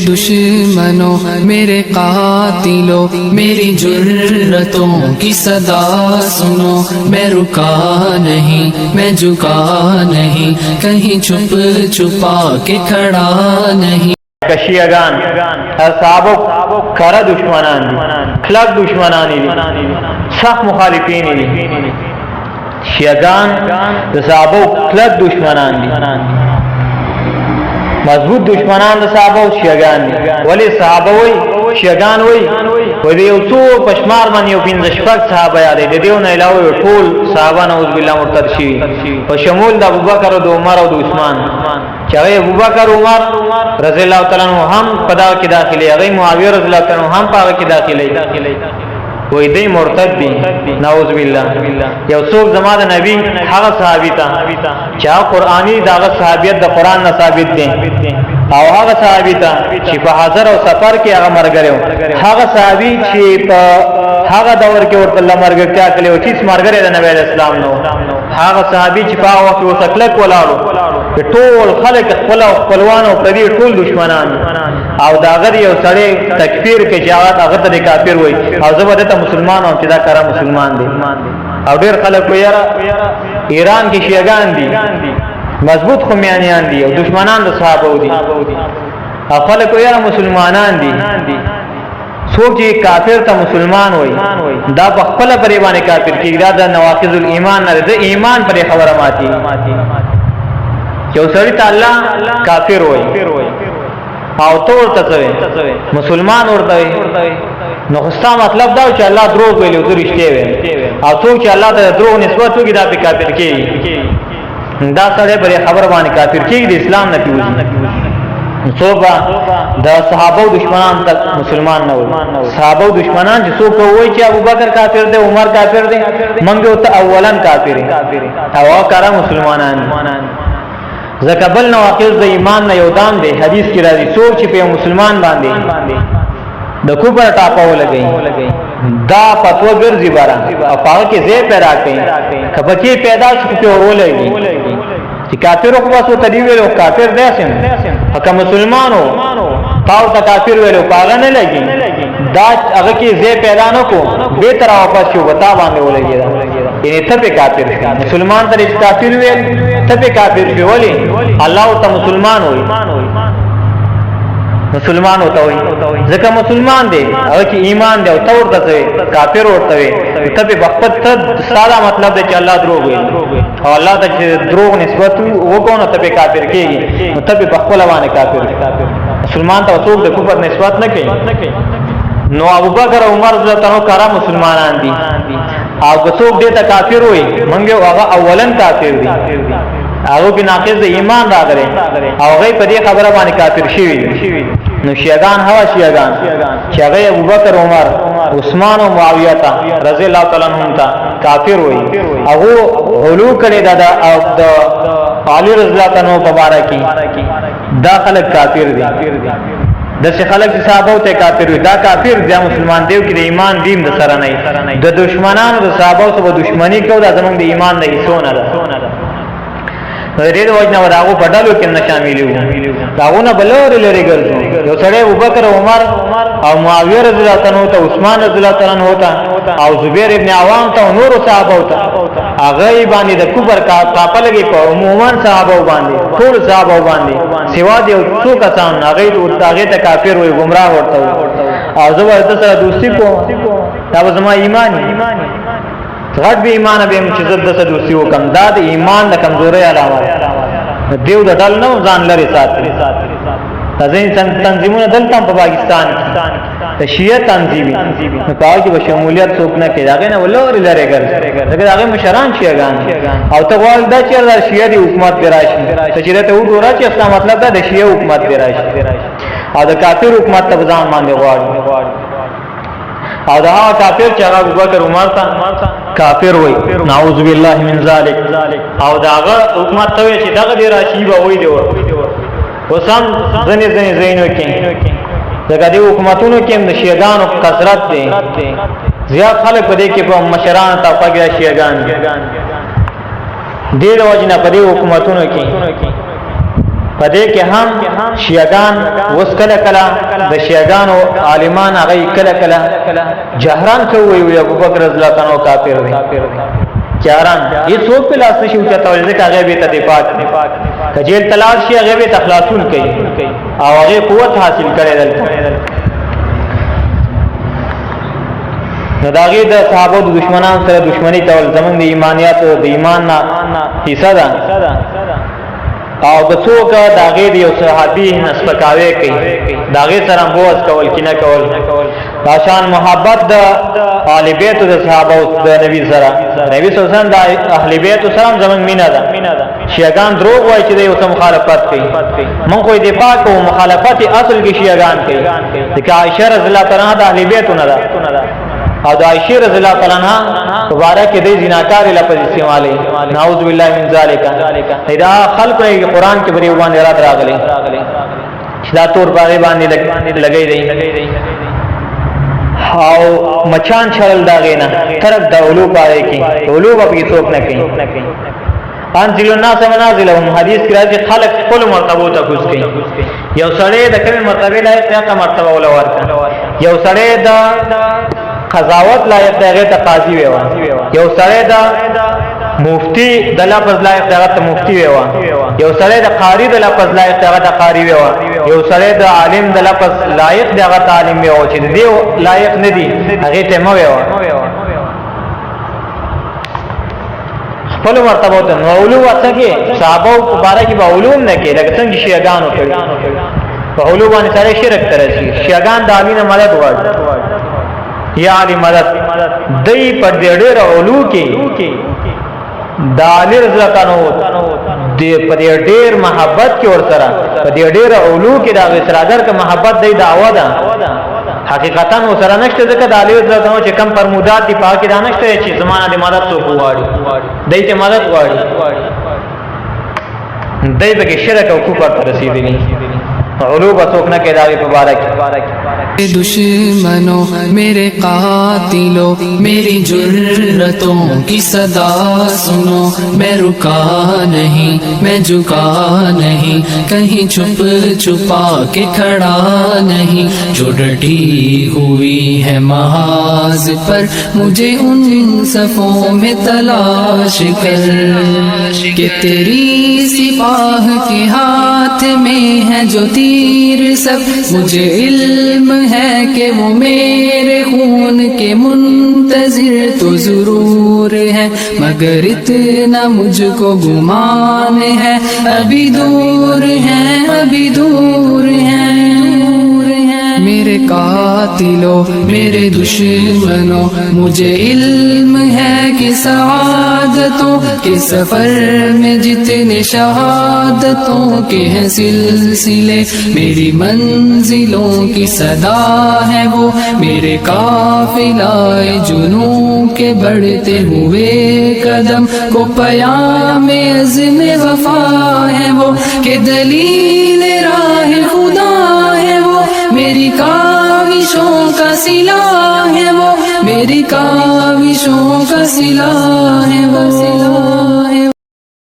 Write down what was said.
दुश्मनों मेरे कातिलों मेरी जुर्रतों की सदा सुनो। मैं रुका नहीं मैं झुका नहीं कहीं छुप छुपा के खड़ा नहीं। कशियागान असहाबो खरा दुश्मनान खलक दुश्मनानी सख्त मुखालिफीन शियागान असहाबो खलक दुश्मनान मजबूत दुश्मनान असहाबो शियागान वली सहाबो वई शियागान वई ودی یو څو پشمار باندې یو پنځه شپږ صحابه یادې د دیو نه علاوه ټول صحابه نعوذ بالله مرتد شي په شمول د ابوبکر او د عمر او د عثمان چې هغه ابوبکر عمر رضی الله تعالی عنہ هم په دا کې داخلي هغه معاویه رضی الله تعالی عنہ هم په هغه کې داخلي وې دی مرتد دي نعوذ بالله یو څوک زما د نبی هغه صحابي ته چې قرآني داغه صحابیت د قرآن نه ثابت دي او هغه صحابي ته چې په حاضر او سفر کې هغه مرګره هغه صحابي چې په هغه دور کې ورته مرګرتیا کړي او چې مرګره د نبی اسلام نو هغه صحابي چې په هغه وخت وسکلک ولاړو ټول خلک خپلوان او پردي ټول دشمنان او داغه یو سړی تکفیر کې جهاد هغه ته کافر وای او زبرته مسلمان او چې دا کرا مسلمان دي او ډیر خلک وایره ایران کې شیعاګان دي مضبوط خمیانیان دي او دشمنان د صحابه دي او خلک وایره مسلمانان دي څوک چې کافر ته مسلمان وای دا په خپل پرې باندې کافر کېږي دا د نواقض الایمان نه د ایمان پرې خبره ماتي یو سړی ته الله کافر وای او تو ورته مسلمان ورته نو خستا مطلب دا چې الله دروغ ویلي او رښتیا ویلي او څوک چې الله ته دروغ نسبت وکړي دا به کافر کېږي دا سړی پرې خبره باندې کافر کېږي د اسلام نه پیوځي څوک د صحابه دشمنان تک مسلمان نه وي صحابه دشمنان چې څوک وایي چې ابوبکر کافر دی عمر کافر دی منګو ته اولن کافر او کارا مسلمانان ځکه بل نواقض د ایمان نه یو دام دی حدیث کې راځي څوک چې په مسلمان باندې د کوپر ټاپه ولګي دا فتوا ګرځي بارا او هغه کې زه پیدا کړي کبکی پیدا شو په ورولېږي چې کافر خو واسو تدی ویلو کافر دی سم حکم مسلمانو تاو ته کافر ویلو پاغه نه لګي دا هغه کې زه پیدا نه کو به تر واپس شو وتا باندې ولګي یعنی ته په کافر مسلمان ته کافر ویل ته په کافر شو ولی الله ته مسلمان وي مسلمان ہوتا ہوئی ځکه مسلمان دی هغه کې ایمان دی او تور ته کافر ورته وي ته په وخت ته ساده مطلب دی چې الله دروغ وي او الله ته دروغ نسبت وکونه ته په کافر کېږي ته په خپل باندې کافر مسلمان ته څوک د کفر نسبت نه کوي نو ابوبکر او عمر رضی الله عنه کرا مسلمانان دي او څوک دې ته کافر وي منګه هغه اولن کافر دي هغه کې ناقص د ایمان راغره او هغه په دې خبره باندې کافر شوی نو شیعاګان هوا شیعاګان چې هغه ابوبکر عمر عثمان او معاویه ته رضی الله تعالی عنهم ته کافر وي هغه علو کړي دا او د علی رضی الله عنه مبارک دا خلک کافر دي د څه خلک صحابه ته کافر وي دا کافر دي مسلمان دیو کې د ایمان دین د سره نه د دشمنانو د صحابه سره دښمنی کو دا زموږ د ایمان نه هیڅونه ده ډېر وجنه وداغو په ډلو کې نه شامل وو داغونه بلور لري ګرځو یو سړی ابوبکر عمر او معاویه رضی الله عنه ته عثمان رضی الله عنه او زبیر ابن عوام ته نور صحابه ته هغه باندې د کفر کا پاپه لګي په عموما صحابه باندې ټول صحابه باندې سوا دي څو کسان هغه ته کافر وي گمراه ورته او زه ورته سره دوستي کوم دا زما ایمان غټ به ایمان به چې زړه د دوستي وکم دا د ایمان د کمزوري علامه دیو د ډل نو ځان لري ساتي تزین تنظیمونه دلته په پاکستان کې شیعه تنظیمي نو کاوه چې شمولیت څوک نه کوي هغه نه ولور لري ګرځي دغه هغه مشران شیعاګان او ته وال دا چې د شیعه د حکومت دراشي چې ته وګوره چې اصلا مطلب دا د شیعه حکومت دراشي او د کافر حکومت ته ځان باندې غواړي او دا کافر چې هغه ابوبکر عمر ته کافر وای نعوذ بالله من ذلک او داغه حکومت ته چې دغه دی راشي به وای دی وسم ځنې زینو کې دغه دی حکومتونو کې د شیعاګانو کثرت دی زیات خلک په دې کې په مشران طبقه کې شیعاګان ډېر وجنه په دې حکومتونو کې پدې کې هم شیعاګان وس کله کله د شیعاګانو عالمان هغه کله کله جهران کوي وي ابو بکر رضی الله عنه کافر دی جهران هیڅ څوک په لاس نشي اوچته ولې هغه به ته دفاع کجیل تلاش شي هغه به تخلاصون کوي او هغه قوت حاصل کړي دلته نو داغه د صحابه د دشمنان سره دشمنی کول زمونږ د ایمانیات د ایمان نه حصہ ده او د څوک داغه د یو صحابي نسبکاوي کوي داغه سره بوز کول کینه کول داشان محبت د اهل بیت د صحابه او د نبی سره نبی صلی الله علیه وسلم د اهل بیت سره زمونږ مینا ده شیعاګان دروغ وایي چې د یو مخالفت کوي مونږ خو دفاع کوو مخالفت اصل کې شیعاګان کوي ځکه عائشه رضی الله تعالی عنها د اهل بیت نه ده او د عائشه رضی الله تعالی عنها مبارک د زناکار لفظ استعمالي نعوذ بالله من ذالک دا خلق یې قران کې بری باندې رات راغلي دا تور باندې لګي دی او مچان چرل داغې نه ترک د اولو پاره کې اولو به څوک نه کوي انزل الناس منازلهم حدیث کې راځي خلق خپل مرتبه ته کوز کوي یو سړی د کوم مرتبه لایق ته مرتبه ولا ورته یو سړی د قضاوت لایق دغه ته قاضي ویوا یو سړی د مفتی د لفظ لایق دغه ته مفتی ویوا یو سړی د قاری د لفظ لایق دغه ته قاری ویوا یو سړی د عالم د لفظ لایق دغه ته عالم ویوا چې دی لایق نه دی هغه ته مو ویوا خپل مرتبه ته نو اولو واسه کې صحابه مبارک به علوم نه کې لکه څنګه شیعاګانو کوي په علوم باندې سره شرک ترسي شیعاګان د عالمینه مدد وړي یا علی مدد دای په ډېر اولو کې د علی رضی الله عنه د په ډېر محبت کې ور سره په ډېر اولو کې د اسرادر کې محبت دی دعوا ده حقیقتا نو سره نشته ځکه د علی رضی الله عنه چې کم فرمودات دی پاکي دانشته چې زمانہ د مدد څوک واړي دای ته مدد واړي دای به شرک او کفر ته رسیدلی علو بسوک نہ کے داغی مبارک دشمنوں میرے قاتلوں میری جرتوں کی صدا سنو میں رکا نہیں میں جھکا نہیں کہیں چھپ چھپا کے کھڑا نہیں جو ڈٹی ہوئی ہے محاذ پر مجھے ان صفوں میں تلاش کر کہ تیری سپاہ کے ہاتھ میں ہے جو تیر سب مجھے علم ہے کہ وہ میرے خون کے منتظر تو ضرور ہے مگر اتنا مجھ کو گمان ہے ابھی دور ہیں ابھی دور ہیں میرے قاتلوں میرے دشمنوں مجھے علم ہے کہ سعادتوں کے سفر میں جتنے شہادتوں کے ہیں سلسلے میری منزلوں کی صدا ہے وہ میرے قافلہ جنوں کے بڑھتے ہوئے قدم کو پیام عزم وفا ہے وہ کہ دلیل راہ خدا ہے وہ میری کاوشوں کا سلاح ہے وہ میری کاوشوں کا سلاح ہے وہ